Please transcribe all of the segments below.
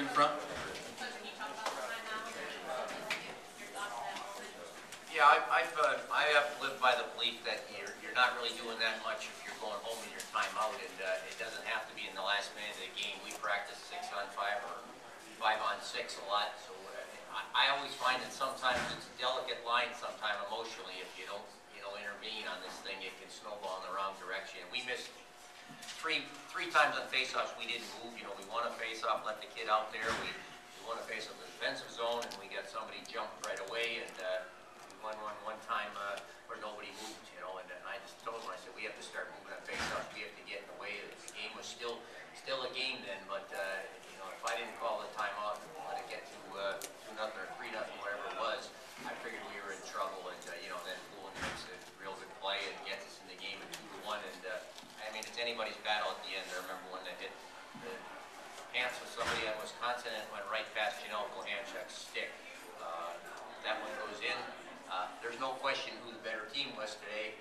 Here in the front. Yeah, I have lived by the belief that you're not really doing that much if you're going home in your timeout, and it doesn't have to be in the last minute of the game. We practice 6-on-5 or 5-on-6 a lot, so I always find that sometimes it's a delicate line. Sometimes emotionally, if you don't intervene on this thing, it can snowball in the wrong direction. And we missed three times on face-offs. We didn't move. We won a face-off, let the kid out there. We won a face-off in the defensive zone, and we got somebody jumped right away, and we won one time where nobody moved, and I just told him, I said, we have to start moving on face-offs. We have to get in the way. The game was still a game then, but if I didn't call the timeout, let it get to 2-0 or 3-0, whatever it was, I figured we were in trouble, and then Poole makes a real good play and gets us in the game at 2-1, and it's anybody's battle at the end. I remember when they hit the pants with somebody on Wisconsin and it went right past Kohanchuk's stick. That one goes in. There's no question who the better team was today.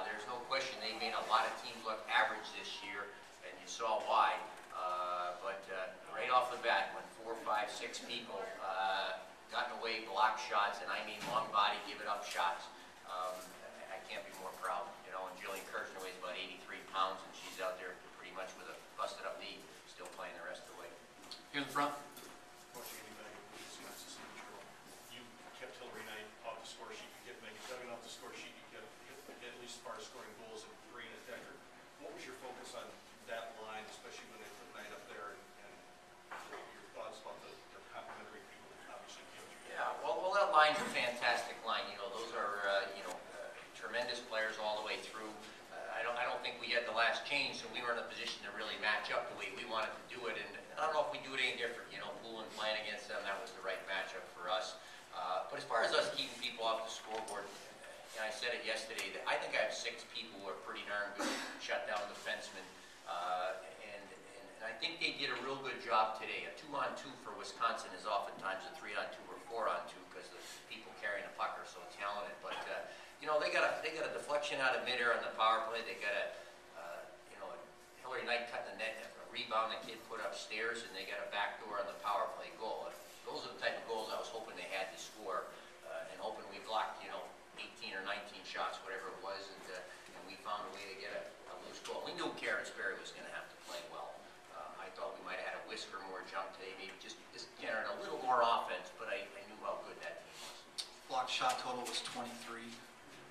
There's no question they made a lot of teams look average this year, and you saw why. But right off the bat, when 4, 5, 6 people got in the way, blocked shots, and I mean long body, give it up shots, I can't be more proud. And Jillian Kirchner weighs about 83 pounds, and she's out there pretty much with a busted up knee, still playing the rest of the way. Here in the front. You kept Hillary Knight off the score sheet. You get Megan Duggan off the score sheet. You get at least as far as scoring goals at Green and Decker. What was your focus on that line, especially when they put Knight up there, and your thoughts about the complementary people that obviously came through? Yeah, well, that line's a fantastic line. Those are tremendous players all the way through. I don't think we had the last change, so we were in a position to really match up the way we wanted to do it. And I don't know if we do it any different. Poole and playing against them, that was the right matchup for us. But as far as us keeping people off the scoreboard, and I said it yesterday, that I think I have 6 people who are pretty darn good, shut down defensemen. And I think they did a real good job today. A 2-on-2 for Wisconsin is oftentimes a 3-on-2 or 4-on-2 because the people carrying the puck are so talented. But they got a deflection out of midair on the power play. They got a Hillary Knight cut the net, a rebound the kid put upstairs, and they got a backdoor on the power play goal. Those are the type of goals I was hoping they had to score, and hoping we blocked 18 or 19 shots, whatever it was, and we found a way to get a loose goal. We knew Karen Sperry was going to have to play well. I thought we might have had a whisker more jump today, maybe just generate a little more offense, but I knew how good that team was. Blocked shot total was 23.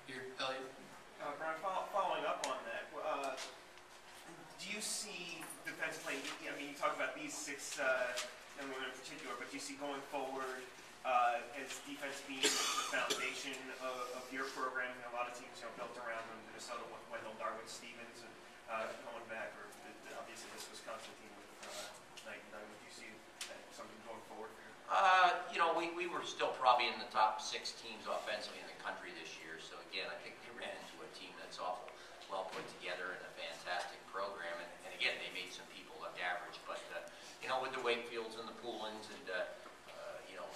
Here, Elliot. Brian, following up on that, do you see defense play? You talk about these 6 young women in particular, but do you see going forward as defense being the foundation of your program? A lot of teams built around Minnesota, Wendell, Darwin, Stevens, and going back, or obviously this Wisconsin team with Knight and Duggan. Do you see something going forward for you? We were still probably in the top 6 teams offensively in the country this year. So again, I think we ran into a team that's awful well put together and a fantastic program. And again, they made some people look average. But with the Wakefields and the Poolins and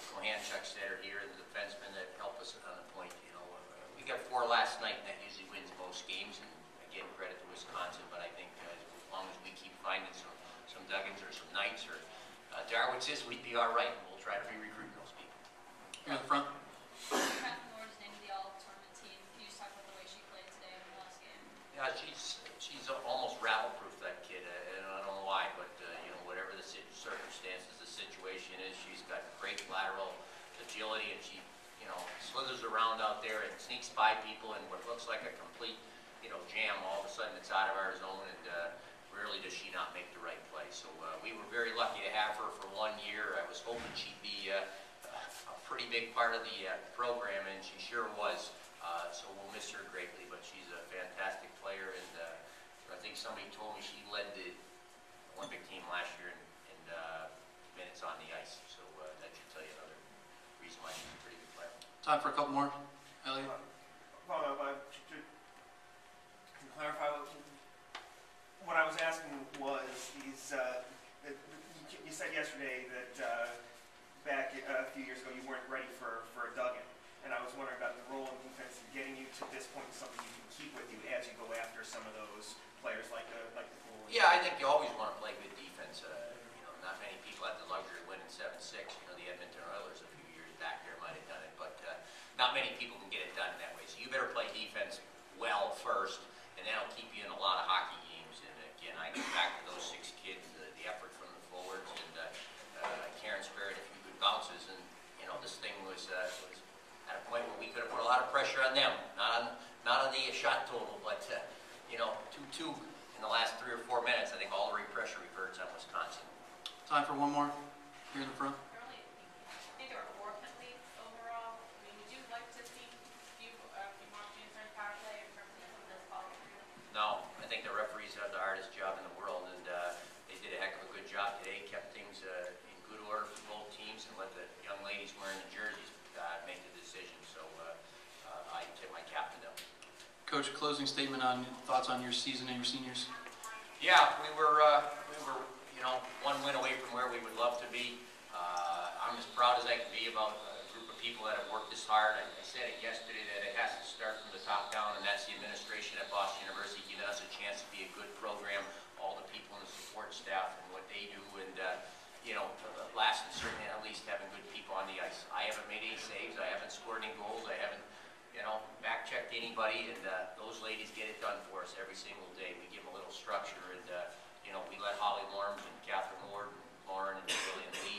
Kohanchuks that are here, and the defensemen that help us on the point. We got 4 last night, and that usually wins most games. And again, credit to Wisconsin. But I think as long as we keep finding some Duggans or some Knights or Darwitzes, we'd be all right. And we'll try to be recruiting those people. Here in the front. Yeah, she's almost rattle-proof, that kid, and I don't know why, but whatever the circumstances, the situation is, she's got great lateral agility, and she slithers around out there and sneaks by people, and what looks like a complete jam, all of a sudden it's out of our zone, and rarely does she not make the right play. So we were very lucky to have her for 1 year. I was hoping she'd be a pretty big part of the program, and she sure was. So we'll miss her greatly, but she's a fantastic player, and I think somebody told me she led the Olympic team last year in minutes on the ice. So that should tell you another reason why she's a pretty good player. Time for a couple more. Elliot. To clarify, what I was asking was these. You said yesterday that back a few years ago you weren't ready for a Duggan. And I was wondering about the role in defense and getting you to this point, something you can keep with you as you go after some of those players like the Poole. Yeah, I think you always want to play good defense. Not many people have the luxury of 7-6. You know, the Edmonton Oilers a few years back there might have done it, but not many people can get it done that way. So you better play defense well first, and that'll keep you in a lot of hockey games. And again, I get back to those 6 kids, the effort from the forwards, and Karen spared a few good bounces, and you know, this thing was at a point where we could have put a lot of pressure on them, not on the shot total, but you know, 2-2 in the last 3 or 4 minutes. I think all the pressure reverts on Wisconsin. Time for one more here in the front. I think there were 4 penalties overall. I mean, would you like to see a few more opportunities during power play in terms of this follow through? No, I think the referees have the hardest job in the world, and they did a heck of a good job today. Kept things in good order for both teams, and let the young ladies wearing the jerseys make the decision. So I tip my cap to them. Coach, closing statement on thoughts on your season and your seniors. Yeah, we were you know, 1 win away from where we would love to be. I'm as proud as I can be about a group of people that have worked this hard. I said it yesterday that it has to start from the top down, and that's the administration at Boston University giving us a chance to be a good program, all the people in the support staff and what they do, and you know, last and certainly not least, having good people on the ice. I haven't made any saves, I haven't scored any goals, I haven't, you know, back-checked anybody, and those ladies get it done for us every single day. We give them a little structure, and you know, we let Holly Lorms and Catherine Ward and Lauren and Julie and Lee